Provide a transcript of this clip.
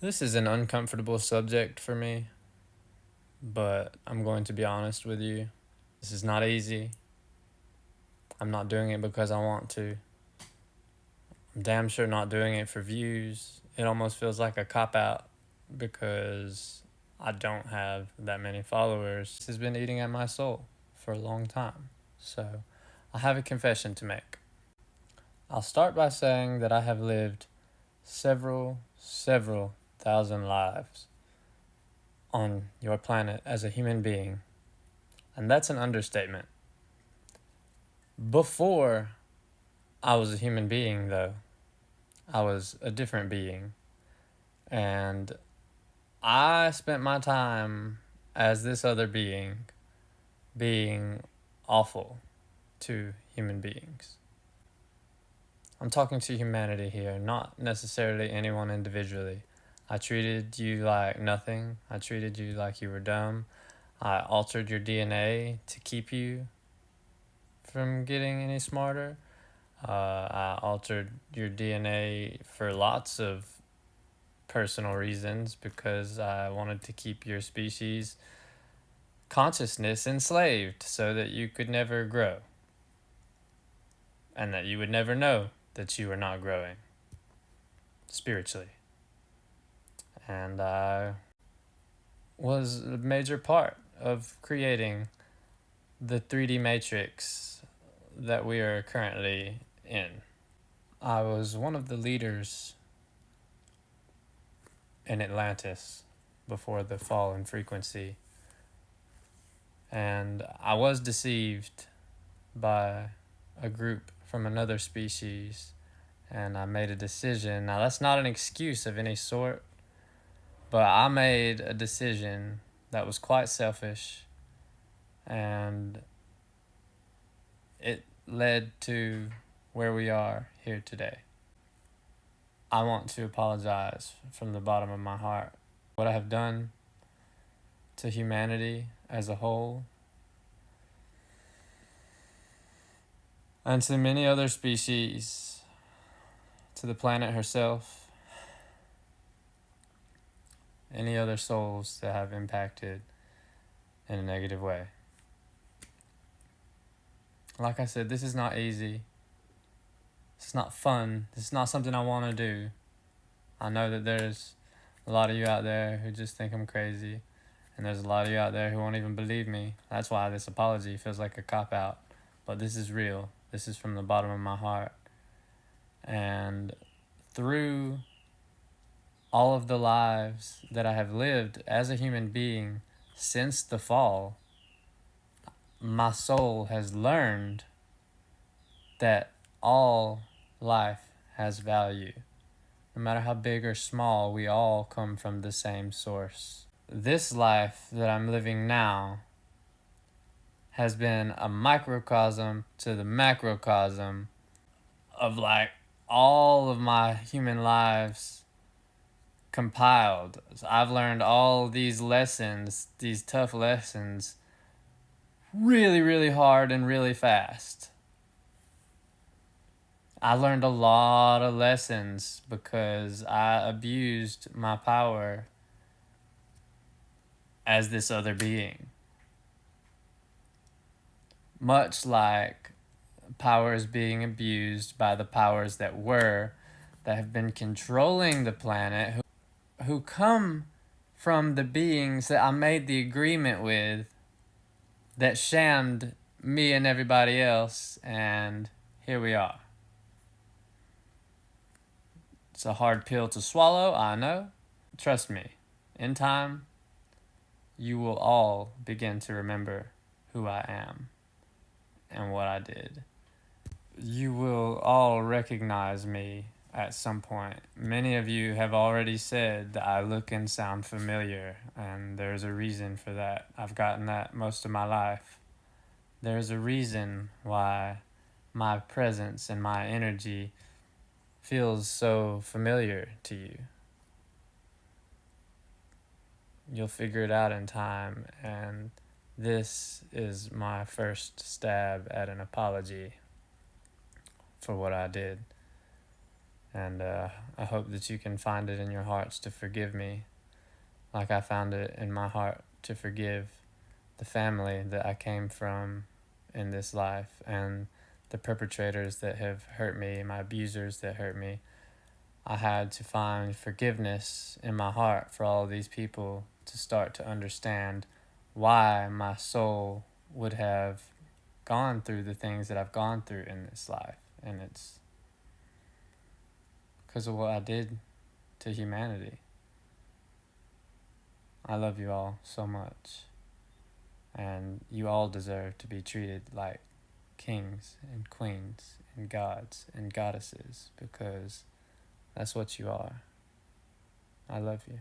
This is an uncomfortable subject for me, but I'm going to be honest with you. This is not easy. I'm not doing it because I want to. I'm damn sure not doing it for views. It almost feels like a cop out because I don't have that many followers. This has been eating at my soul for a long time. So I have a confession to make. I'll start by saying that I have lived several thousand lives on your planet as a human being. And that's an understatement. Before I was a human being, though, I was a different being. And I spent my time as this other being awful to human beings. I'm talking to humanity here, not necessarily anyone individually. I treated you like nothing. I treated you like you were dumb. I altered your DNA to keep you from getting any smarter. I altered your DNA for lots of personal reasons because I wanted to keep your species consciousness enslaved so that you could never grow and that you would never know that you were not growing spiritually. And I was a major part of creating the 3D matrix that we are currently in. I was one of the leaders in Atlantis before the fall in frequency. And I was deceived by a group from another species, and I made a decision. Now, that's not an excuse of any sort, but I made a decision that was quite selfish, and it led to where we are here today. I want to apologize from the bottom of my heart. What I have done to humanity as a whole, and to many other species, to the planet herself, any other souls that have impacted in a negative way. Like I said, this is not easy. It's not fun. It's not something I want to do. I know that there's a lot of you out there who just think I'm crazy, and there's a lot of you out there who won't even believe me. That's why this apology feels like a cop-out. But this is real. This is from the bottom of my heart. And through all of the lives that I have lived as a human being since the fall, my soul has learned that all life has value. No matter how big or small, we all come from the same source. This life that I'm living now has been a microcosm to the macrocosm of like all of my human lives compiled. So I've learned all these lessons, these tough lessons, really hard and really fast. I learned a lot of lessons because I abused my power as this other being. Much like power is being abused by the powers that were, that have been controlling the planet, who come from the beings that I made the agreement with that shammed me and everybody else, and here we are. It's a hard pill to swallow, I know. Trust me, in time, you will all begin to remember who I am and what I did. You will all recognize me at some point. Many of you have already said that I look and sound familiar, and there's a reason for that. I've gotten that most of my life. There's a reason why my presence and my energy feels so familiar to you. You'll figure it out in time, and this is my first stab at an apology for what I did. And I hope that you can find it in your hearts to forgive me, like I found it in my heart to forgive the family that I came from in this life, and the perpetrators that have hurt me, my abusers that hurt me. I had to find forgiveness in my heart for all of these people to start to understand why my soul would have gone through the things that I've gone through in this life. And it's because of what I did to humanity. I love you all so much. And you all deserve to be treated like kings and queens and gods and goddesses, because that's what you are. I love you.